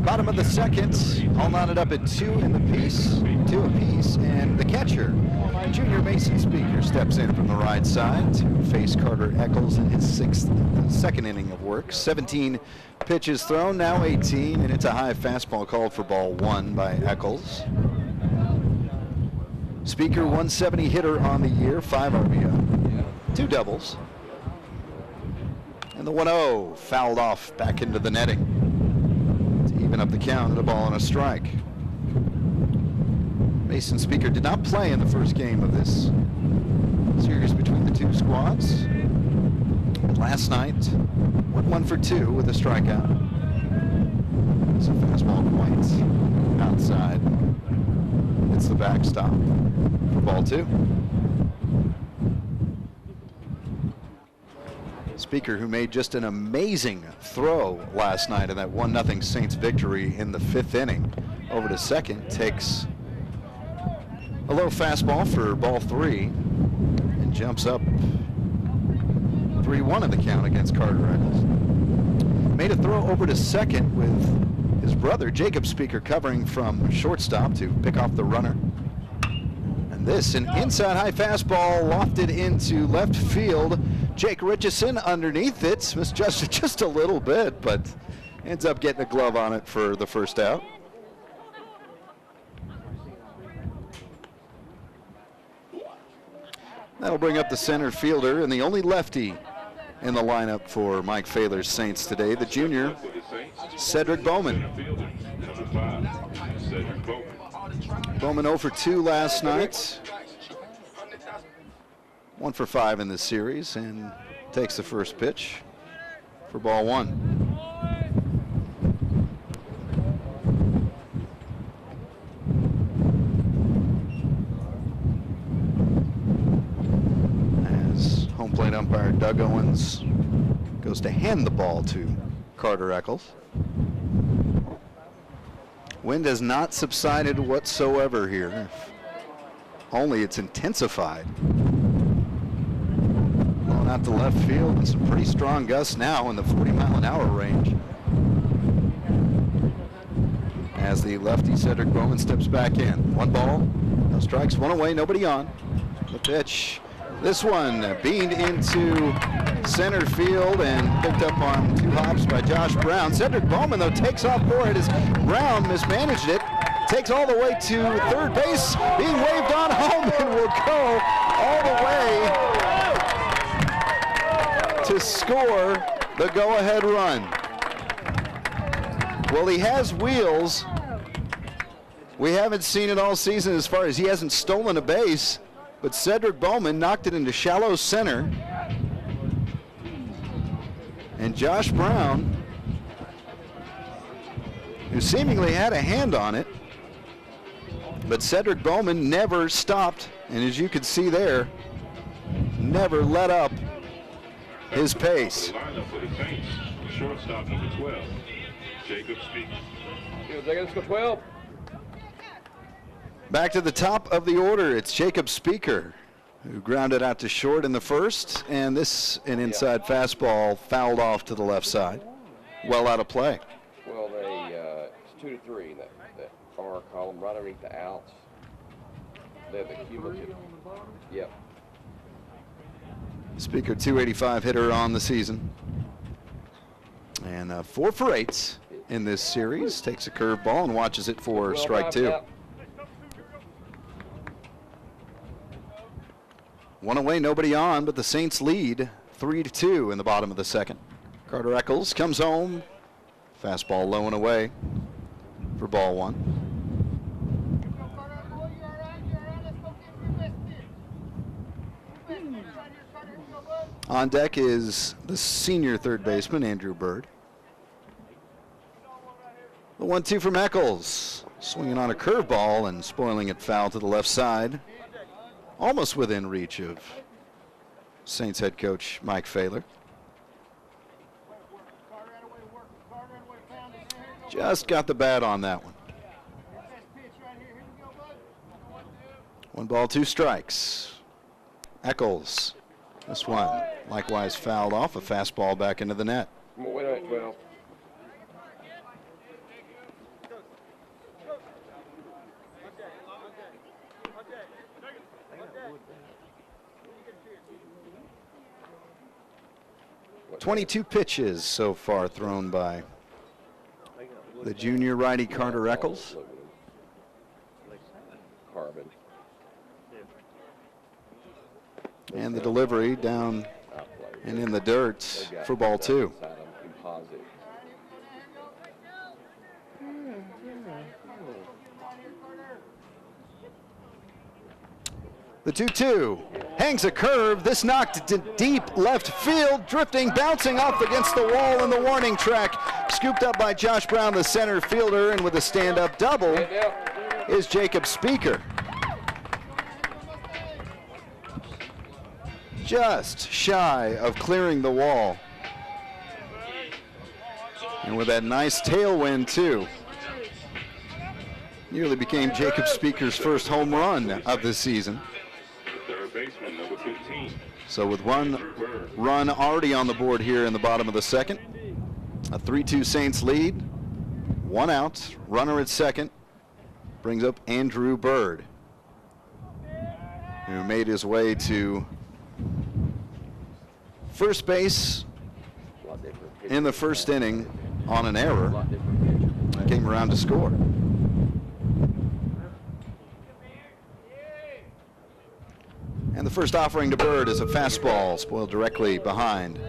Bottom of the second, all knotted up at two apiece, and the catcher, junior Mason Speaker, steps in from the right side to face Carter Eccles in his second inning of work. 17 pitches thrown, now 18, and it's a high fastball called for ball one by Eccles. Speaker, 170 hitter on the year, 5 RBI, 2 doubles. And the 1-0 fouled off back into the netting to even up the count at a ball and a strike. Mason Speaker did not play in the first game of this series between the two squads. Last night, went 1 for 2 with a strikeout. It's a fastball quite outside. It's the backstop for ball 2. Speaker, who made just an amazing throw last night in that 1-0 Saints victory in the 5th inning, over to second, takes a low fastball for ball 3 and jumps up 3-1 in the count against Carter Eccles. Made a throw over to second with his brother Jacob Speaker covering from shortstop to pick off the runner. And this, an inside high fastball lofted into left field. Jake Richardson underneath it, misjudged just a little bit, but ends up getting a glove on it for the first out. That'll bring up the center fielder and the only lefty in the lineup for Mike Failer's Saints today, the junior, Cedric Bowman. Bowman 0 for 2 last night. 1 for 5 in this series, and takes the first pitch for ball 1. As home plate umpire Doug Owens goes to hand the ball to Carter Eccles. Wind has not subsided whatsoever here. Only it's intensified. Out to left field, and some pretty strong gusts now in the 40-mile-an-hour range. As the lefty Cedric Bowman steps back in. 1 ball, no strikes, 1 away, nobody on. The pitch. This one beamed into center field and picked up on 2 hops by Josh Brown. Cedric Bowman, though, takes off for it as Brown mismanaged it. Takes all the way to third base, being waved on home, and will go all the way to score the go-ahead run. Well, he has wheels. We haven't seen it all season as far as he hasn't stolen a base, but Cedric Bowman knocked it into shallow center. And Josh Brown, who seemingly had a hand on it, but Cedric Bowman never stopped, and as you can see there, never let up his pace. Shortstop number 12, Jacob Speaker. Let's go 12. Back to the top of the order, it's Jacob Speaker, who grounded out to short in the first, and this an inside fastball fouled off to the left side. Well out of play. Well, it's 2-3 in that far column, right underneath the outs. They have the cumulative. Yep. Speaker, 285 hitter on the season. And 4 for 8 in this series. Takes a curveball and watches it for strike 2. 1 away, nobody on, but the Saints lead 3-2 in the bottom of the second. Carter Eccles comes home. Fastball low and away for ball 1. On deck is the senior third baseman, Andrew Bird. The 1-2 from Eccles. Swinging on a curveball and spoiling it foul to the left side. Almost within reach of Saints head coach Mike Failer. Just got the bat on that one. 1 ball, 2 strikes. Eccles. This one likewise fouled off, a fastball back into the net. Wait a minute, 12. 22 pitches so far thrown by the junior righty Carter Eccles. Carbon. And the delivery down and in the dirt for ball 2. The 2-2 hangs a curve. This knocked to deep left field, drifting, bouncing off against the wall in the warning track. Scooped up by Josh Brown, the center fielder, and with a stand-up double is Jacob Speaker. Just shy of clearing the wall. And with that nice tailwind, too. Nearly became Jacob Speaker's first home run of the season. Third baseman, number 15. So with one run already on the board here in the bottom of the second, a 3-2 Saints lead, 1 out, runner at second, brings up Andrew Bird, who made his way to first base in the first inning on an error. Came around to score. And the first offering to Bird is a fastball, spoiled directly behind.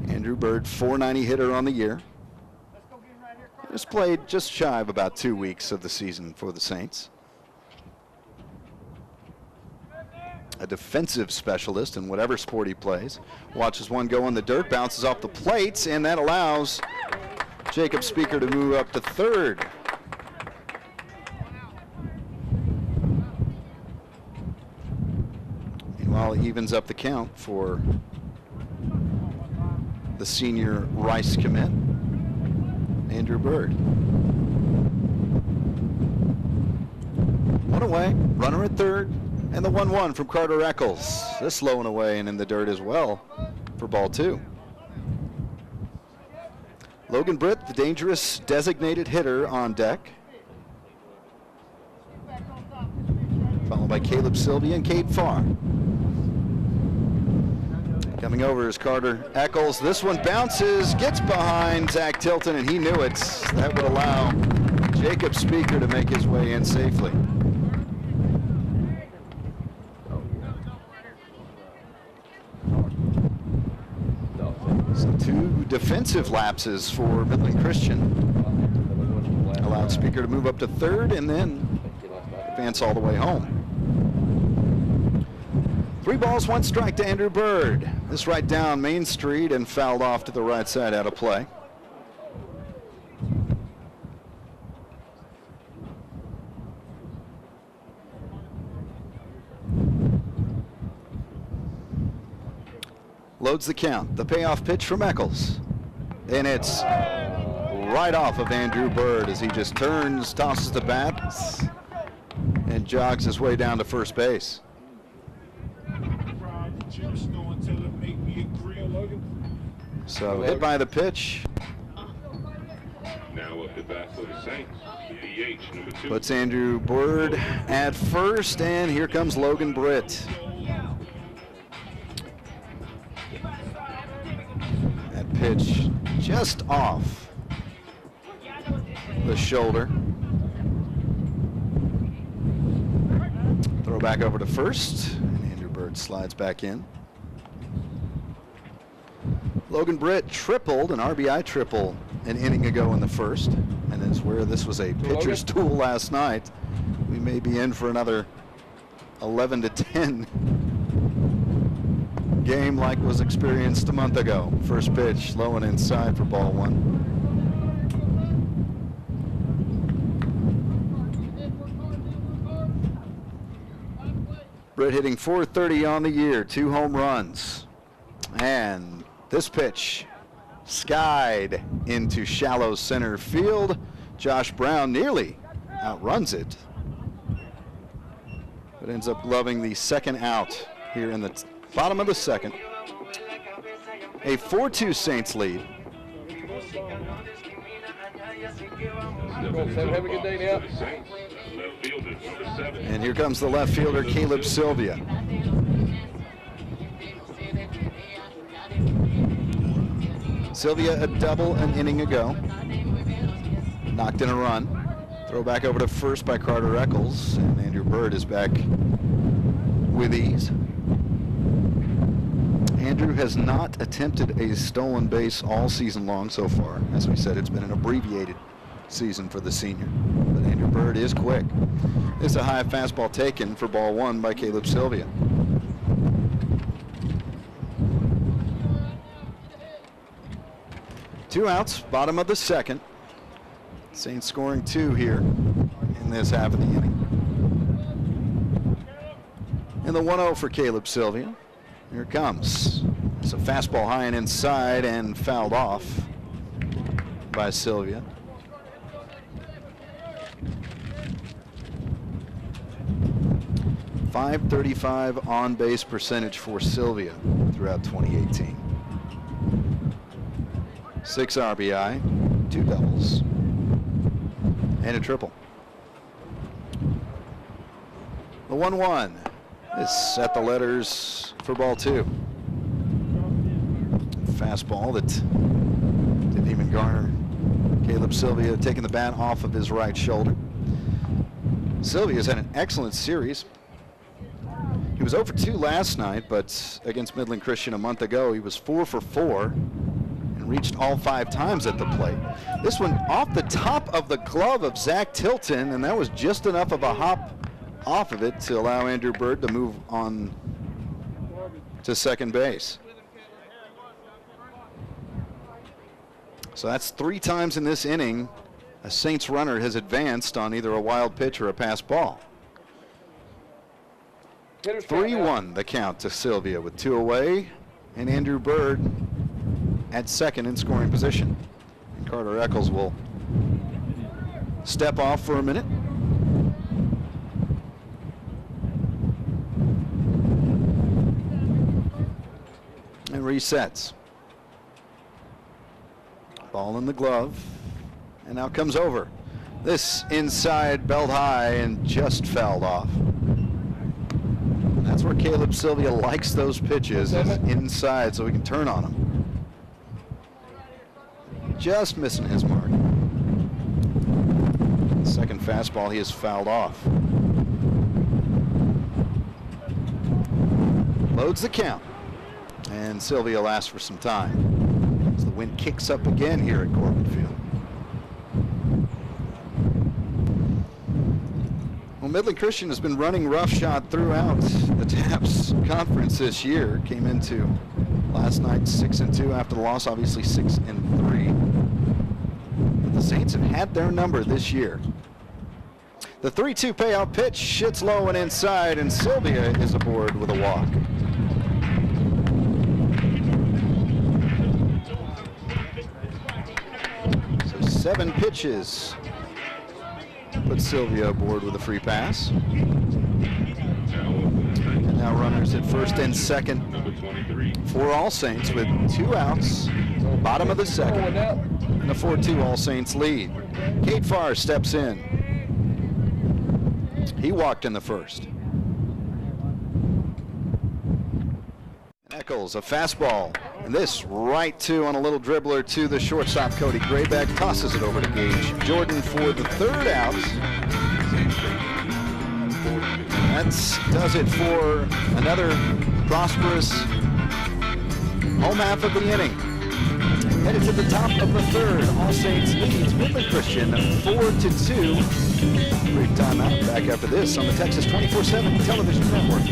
Andrew Bird, .490 hitter on the year. Has played just shy of about 2 weeks of the season for the Saints. A defensive specialist in whatever sport he plays. Watches one go in the dirt, bounces off the plates, and that allows Jacob Speaker to move up to third. Meanwhile, it evens up the count for the senior Rice commit, Andrew Bird. One away, runner at third, and the 1-1 from Carter Eccles. This low and away and in the dirt as well for ball 2. Logan Britt, the dangerous designated hitter, on deck. Followed by Caleb Sylvia and Cade Farr. Coming over is Carter Eccles. This one bounces, gets behind Zach Tilton, and he knew it. That would allow Jacob Speaker to make his way in safely. So 2 defensive lapses for Midland Christian. Allowed Speaker to move up to third and then advance all the way home. 3 balls, 1 strike to Andrew Bird. This right down Main Street and fouled off to the right side out of play. Loads the count. The payoff pitch from Eccles. And it's right off of Andrew Bird as he just turns, tosses the bat, and jogs his way down to first base. So hit by the pitch. Now up the bat for the Saints. DH number 2. Puts Andrew Bird at first, and here comes Logan Britt. That pitch just off the shoulder. Throw back over to first, and Andrew Bird slides back in. Logan Britt tripled, an RBI triple, an inning ago in the first, and is where this was a pitcher's duel last night. We may be in for another 11-10 game like was experienced a month ago. First pitch, low and inside for ball 1. Britt hitting .430 on the year, 2 home runs, and this pitch skied into shallow center field. Josh Brown nearly outruns it, but ends up gloving the second out here in the bottom of the second. A 4-2 Saints lead. Have a good day now. number 7. And here comes the left fielder, Caleb Sylvia. Sylvia a double an inning ago. Knocked in a run. Throw back over to first by Carter Eccles. And Andrew Bird is back with ease. Andrew has not attempted a stolen base all season long so far. As we said, it's been an abbreviated season for the senior. But Andrew Bird is quick. It's a high fastball taken for ball 1 by Caleb Sylvia. Two outs, bottom of the second. Saints scoring 2 here in this half of the inning. And the 1-0 for Caleb Sylvia. Here it comes. It's a fastball high and inside and fouled off by Sylvia. .535 on-base percentage for Sylvia throughout 2018. 6 RBI, 2 doubles, and a triple. The 1-1 is at the letters for ball 2. Fastball that didn't even garner Caleb Sylvia, taking the bat off of his right shoulder. Sylvia's had an excellent series. He was 0 for 2 last night, but against Midland Christian a month ago, he was 4 for 4 and reached all 5 times at the plate. This one off the top of the glove of Zach Tilton, and that was just enough of a hop off of it to allow Andrew Bird to move on to second base. So that's 3 times in this inning a Saints runner has advanced on either a wild pitch or a pass ball. 3-1 the count to Sylvia with 2 away, and Andrew Bird at second in scoring position. And Carter Eccles will step off for a minute. And resets. Ball in the glove, and now comes over. This inside, belt high, and just fouled off. That's where Caleb Sylvia likes those pitches, is inside, so he can turn on them. Just missing his mark. Second fastball, he is fouled off. Loads the count, and Sylvia lasts for some time as the wind kicks up again here at Corbin Field. Well, Midland Christian has been running roughshod throughout the TAPS conference this year. Came into last night 6-2 after the loss, obviously 6-3. But the Saints have had their number this year. The 3-2 payout pitch hits low and inside, and Sylvia is aboard with a walk. So 7 pitches. Put Sylvia aboard with a free pass. And now runners at first and second for All Saints with 2 outs, bottom of the second, and a 4-2 All Saints lead. Kate Farr steps in. He walked in the first. Eccles, a fastball, and this right to on a little dribbler to the shortstop, Cody Grayback, tosses it over to Gage Jordan for the 3rd out. That does it for another prosperous home half of the inning. Headed to the top of the 3rd, All Saints leads Midland Christian 4-2. Brief timeout. Back after this on the Texas 24/7 Television Network.